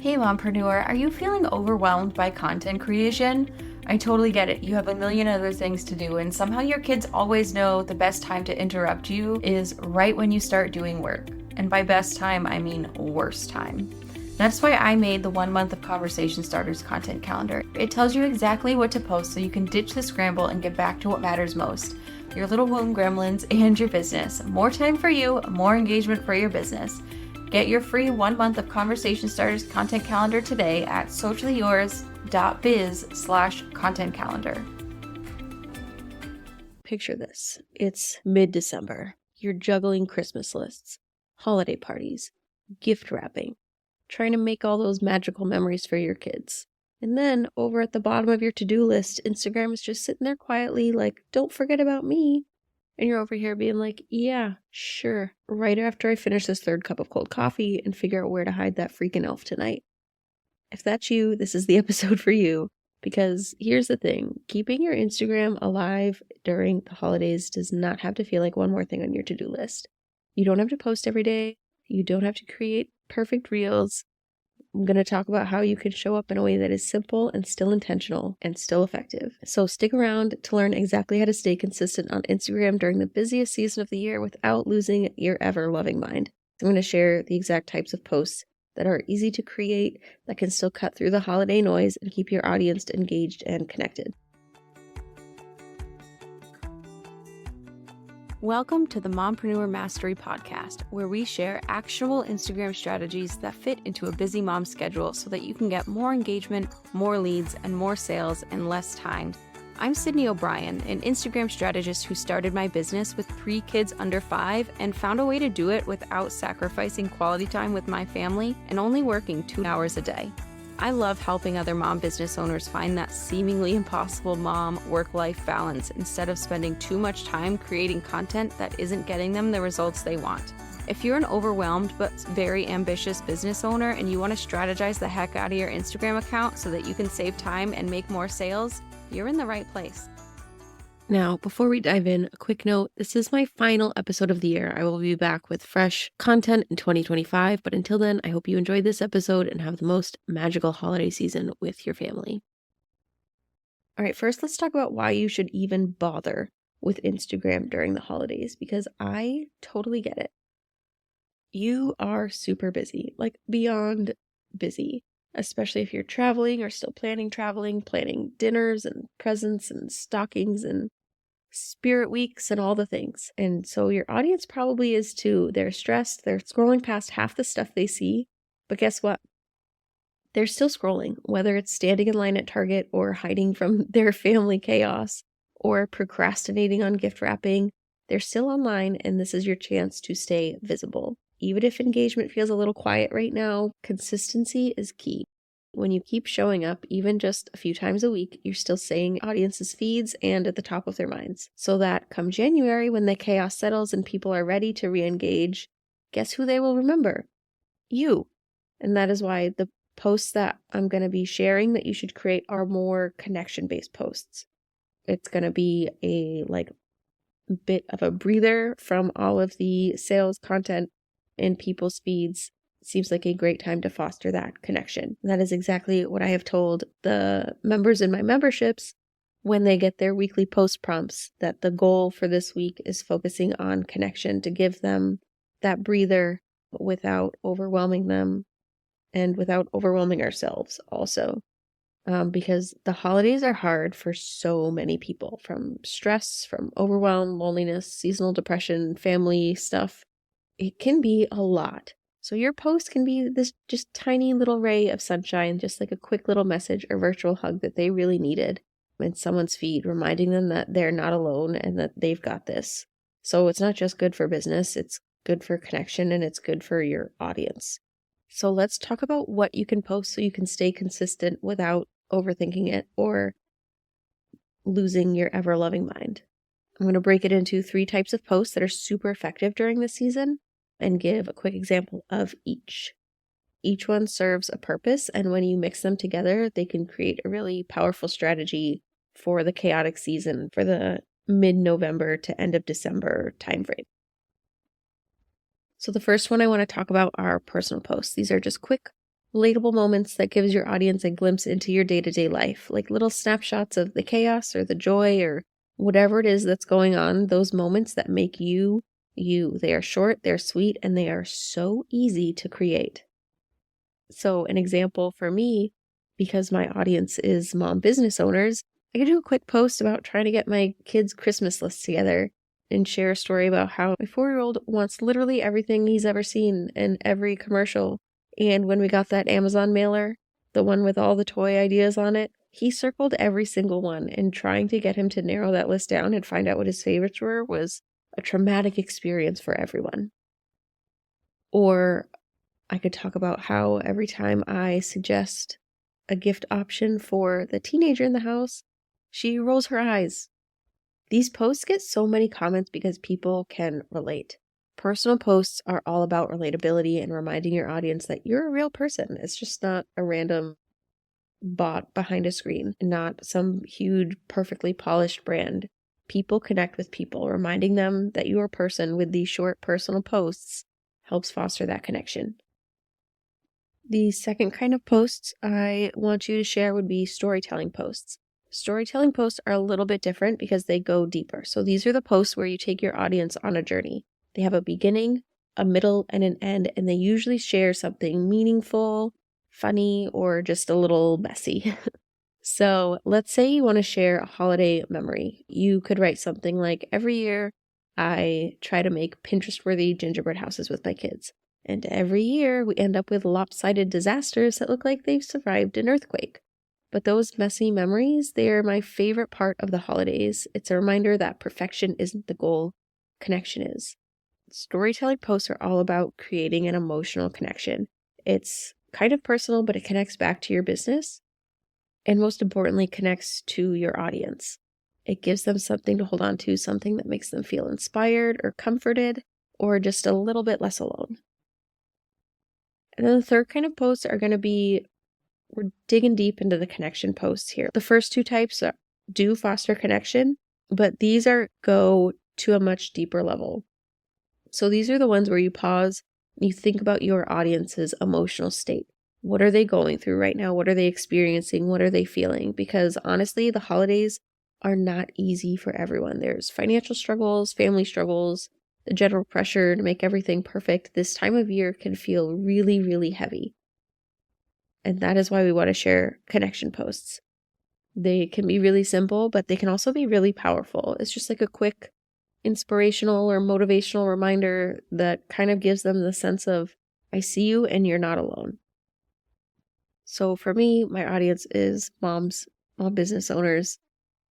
Hey Mompreneur, are you feeling overwhelmed by content creation? I totally get it. You have a million other things to do, and somehow your kids always know the best time to interrupt you is right when you start doing work. And by best time, I mean worst time. That's why I made the 1 month of Conversation Starters content calendar. It tells you exactly what to post so you can ditch the scramble and get back to what matters most. Your little womb gremlins and your business. More time for you, more engagement for your business. Get your free 1 month of Conversation Starters content calendar today at sociallyyours.biz/content calendar. Picture this. It's mid-December. You're juggling Christmas lists, holiday parties, gift wrapping, trying to make all those magical memories for your kids. And then over at the bottom of your to-do list, Instagram is just sitting there quietly like, don't forget about me. And you're over here being like, yeah, sure, right after I finish this third cup of cold coffee and figure out where to hide that freaking elf tonight. If that's you, this is the episode for you. Because here's the thing, keeping your Instagram alive during the holidays does not have to feel like one more thing on your to-do list. You don't have to post every day. You don't have to create perfect reels. I'm going to talk about how you can show up in a way that is simple and still intentional and still effective. So stick around to learn exactly how to stay consistent on Instagram during the busiest season of the year without losing your ever-loving mind. I'm going to share the exact types of posts that are easy to create, that can still cut through the holiday noise and keep your audience engaged and connected. Welcome to the Mompreneur Mastery Podcast, where we share actionable Instagram strategies that fit into a busy mom's schedule so that you can get more engagement, more leads, and more sales in less time. I'm Sydney O'Brien, an Instagram strategist who started my business with 3 kids under 5 and found a way to do it without sacrificing quality time with my family and only working 2 hours a day. I love helping other mom business owners find that seemingly impossible mom work-life balance instead of spending too much time creating content that isn't getting them the results they want. If you're an overwhelmed but very ambitious business owner and you want to strategize the heck out of your Instagram account so that you can save time and make more sales, you're in the right place. Now, before we dive in, a quick note, this is my final episode of the year. I will be back with fresh content in 2025, but until then, I hope you enjoyed this episode and have the most magical holiday season with your family. All right, first let's talk about why you should even bother with Instagram during the holidays, because I totally get it. You are super busy, like beyond busy. Especially if you're traveling or still planning dinners and presents and stockings and spirit weeks and all the things. And so your audience probably is too. They're stressed. They're scrolling past half the stuff they see. But guess what? They're still scrolling, whether it's standing in line at Target or hiding from their family chaos or procrastinating on gift wrapping. They're still online, and this is your chance to stay visible. Even if engagement feels a little quiet right now, consistency is key. When you keep showing up, even just a few times a week, you're still staying audiences' feeds and at the top of their minds. So that come January, when the chaos settles and people are ready to re-engage, guess who they will remember? You. And that is why the posts that I'm going to be sharing that you should create are more connection-based posts. It's going to be a bit of a breather from all of the sales content in people's feeds. Seems like a great time to foster that connection. And that is exactly what I have told the members in my memberships when they get their weekly post prompts, that the goal for this week is focusing on connection to give them that breather without overwhelming them and without overwhelming ourselves also. Because the holidays are hard for so many people, from stress, from overwhelm, loneliness, seasonal depression, family stuff. It can be a lot. So your post can be this just tiny little ray of sunshine, just like a quick little message or virtual hug that they really needed in someone's feed, reminding them that they're not alone and that they've got this. So it's not just good for business, it's good for connection and it's good for your audience. So let's talk about what you can post so you can stay consistent without overthinking it or losing your ever-loving mind. I'm going to break it into 3 types of posts that are super effective during this season and give a quick example of each. Each one serves a purpose, and when you mix them together, they can create a really powerful strategy for the chaotic season, for the mid-November to end of December timeframe. So the first one I want to talk about are personal posts. These are just quick Relatable moments that gives your audience a glimpse into your day-to-day life, like little snapshots of the chaos or the joy or whatever it is that's going on, those moments that make you, you. They are short, they're sweet, and they are so easy to create. So an example for me, because my audience is mom business owners, I could do a quick post about trying to get my kids' Christmas list together and share a story about how my 4-year-old wants literally everything he's ever seen in every commercial. And when we got that Amazon mailer, the one with all the toy ideas on it, he circled every single one, and trying to get him to narrow that list down and find out what his favorites were was a traumatic experience for everyone. Or I could talk about how every time I suggest a gift option for the teenager in the house, she rolls her eyes. These posts get so many comments because people can relate. Personal posts are all about relatability and reminding your audience that you're a real person. It's just not a random bot behind a screen, not some huge, perfectly polished brand. People connect with people. Reminding them that you're a person with these short personal posts helps foster that connection. The second kind of posts I want you to share would be storytelling posts. Storytelling posts are a little bit different because they go deeper. So these are the posts where you take your audience on a journey. They have a beginning, a middle, and an end, and they usually share something meaningful, funny, or just a little messy. So let's say you want to share a holiday memory. You could write something like, every year I try to make Pinterest-worthy gingerbread houses with my kids. And every year we end up with lopsided disasters that look like they've survived an earthquake. But those messy memories, they are my favorite part of the holidays. It's a reminder that perfection isn't the goal, connection is. Storytelling posts are all about creating an emotional connection. It's kind of personal, but it connects back to your business. And most importantly, connects to your audience. It gives them something to hold on to, something that makes them feel inspired or comforted, or just a little bit less alone. And then the third kind of posts are going to be, we're digging deep into the connection posts here. The first two types do foster connection, but these go to a much deeper level. So these are the ones where you pause and you think about your audience's emotional state. What are they going through right now? What are they experiencing? What are they feeling? Because honestly, the holidays are not easy for everyone. There's financial struggles, family struggles, the general pressure to make everything perfect. This time of year can feel really, really heavy. And that is why we want to share connection posts. They can be really simple, but they can also be really powerful. It's just like a quick inspirational or motivational reminder that kind of gives them the sense of, I see you and you're not alone. So for me, my audience is moms, small business owners.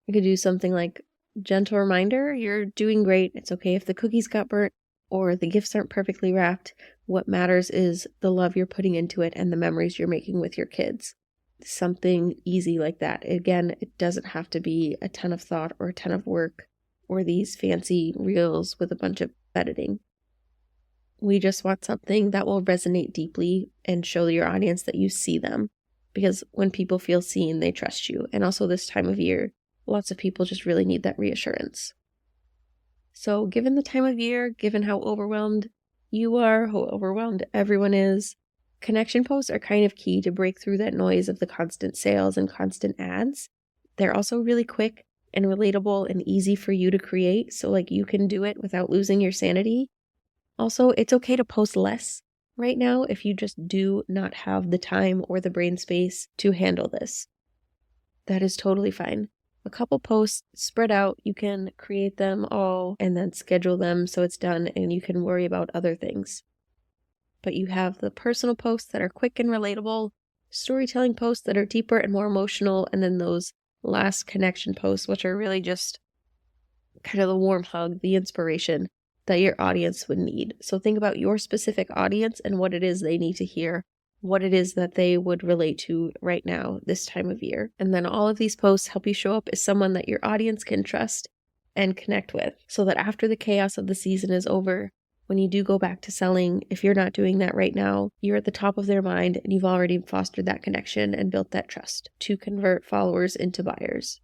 I could do something like, gentle reminder, you're doing great. It's okay if the cookies got burnt or the gifts aren't perfectly wrapped. What matters is the love you're putting into it and the memories you're making with your kids. Something easy like that. Again, it doesn't have to be a ton of thought or a ton of work or these fancy reels with a bunch of editing. We just want something that will resonate deeply and show your audience that you see them. Because when people feel seen, they trust you. And also this time of year, lots of people just really need that reassurance. So given the time of year, given how overwhelmed you are, how overwhelmed everyone is, connection posts are kind of key to break through that noise of the constant sales and constant ads. They're also really quick and relatable and easy for you to create. So like you can do it without losing your sanity. Also, it's okay to post less right now if you just do not have the time or the brain space to handle this. That is totally fine. A couple posts spread out, you can create them all and then schedule them so it's done and you can worry about other things. But you have the personal posts that are quick and relatable, storytelling posts that are deeper and more emotional, and then those last connection posts, which are really just kind of the warm hug, the inspiration that your audience would need. So think about your specific audience and what it is they need to hear, what it is that they would relate to right now, this time of year. And then all of these posts help you show up as someone that your audience can trust and connect with, so that after the chaos of the season is over, when you do go back to selling, if you're not doing that right now, you're at the top of their mind and you've already fostered that connection and built that trust to convert followers into buyers.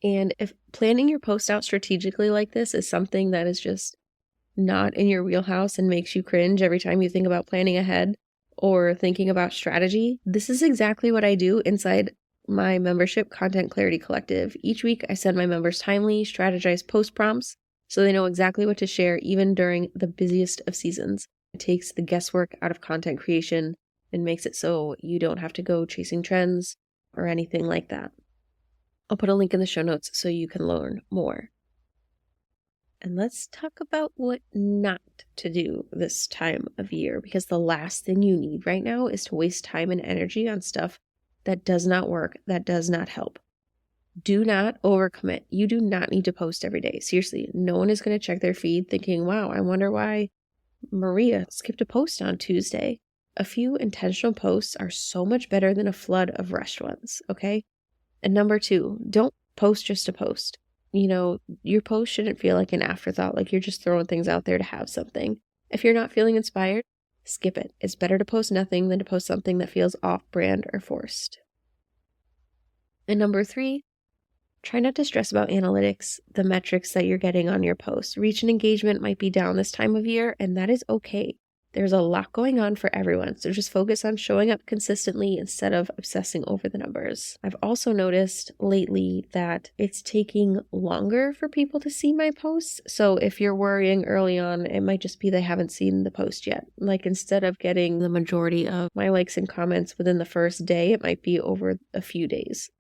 And if planning your post out strategically like this is something that is just not in your wheelhouse and makes you cringe every time you think about planning ahead, or thinking about strategy, this is exactly what I do inside my membership Content Clarity Collective. Each week I send my members timely, strategized post prompts so they know exactly what to share even during the busiest of seasons. It takes the guesswork out of content creation and makes it so you don't have to go chasing trends or anything like that. I'll put a link in the show notes so you can learn more. And let's talk about what not to do this time of year, because the last thing you need right now is to waste time and energy on stuff that does not work, that does not help. Do not overcommit. You do not need to post every day. Seriously, no one is going to check their feed thinking, wow, I wonder why Maria skipped a post on Tuesday. A few intentional posts are so much better than a flood of rushed ones, okay? And number 2, don't post just to post. Your post shouldn't feel like an afterthought, like you're just throwing things out there to have something. If you're not feeling inspired, skip it. It's better to post nothing than to post something that feels off-brand or forced. And number 3, try not to stress about analytics, the metrics that you're getting on your posts. Reach and engagement might be down this time of year, and that is okay. There's a lot going on for everyone, so just focus on showing up consistently instead of obsessing over the numbers. I've also noticed lately that it's taking longer for people to see my posts, so if you're worrying early on, it might just be they haven't seen the post yet. Like, instead of getting the majority of my likes and comments within the first day, it might be over a few days.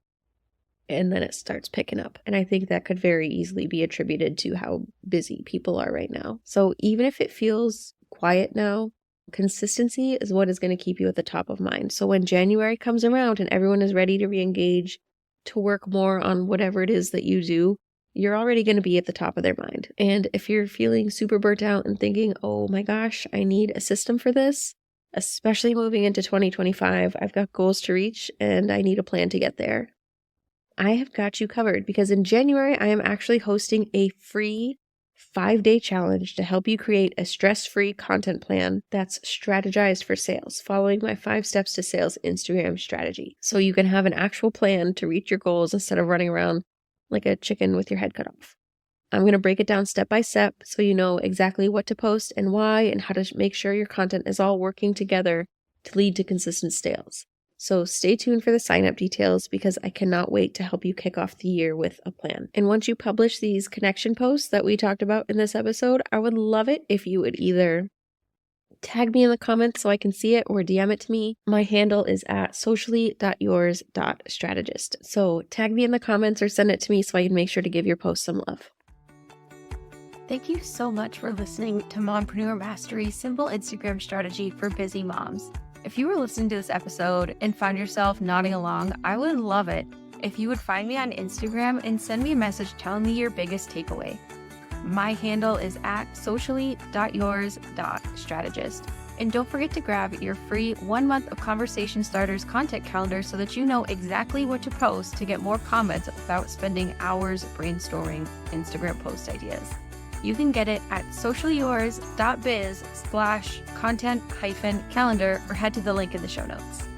And then it starts picking up. And I think that could very easily be attributed to how busy people are right now. So even if it feels quiet now, consistency is what is going to keep you at the top of mind. So when January comes around and everyone is ready to re-engage, to work more on whatever it is that you do, you're already going to be at the top of their mind. And if you're feeling super burnt out and thinking, oh my gosh, I need a system for this, especially moving into 2025, I've got goals to reach and I need a plan to get there. I have got you covered, because in January, I am actually hosting a free 5-day challenge to help you create a stress-free content plan that's strategized for sales, following my 5 steps to sales Instagram strategy. So you can have an actual plan to reach your goals instead of running around like a chicken with your head cut off. I'm going to break it down step by step so you know exactly what to post and why, and how to make sure your content is all working together to lead to consistent sales. So stay tuned for the sign-up details, because I cannot wait to help you kick off the year with a plan. And once you publish these connection posts that we talked about in this episode, I would love it if you would either tag me in the comments so I can see it, or DM it to me. My handle is at socially.yours.strategist. So tag me in the comments or send it to me so I can make sure to give your post some love. Thank you so much for listening to Mompreneur Mastery, Simple Instagram Strategy for Busy Moms. If you were listening to this episode and found yourself nodding along, I would love it if you would find me on Instagram and send me a message telling me your biggest takeaway. My handle is at socially.yours.strategist. And don't forget to grab your free 1 month of Conversation Starters content calendar so that you know exactly what to post to get more comments without spending hours brainstorming Instagram post ideas. You can get it at sociallyyours.biz/content-calendar or head to the link in the show notes.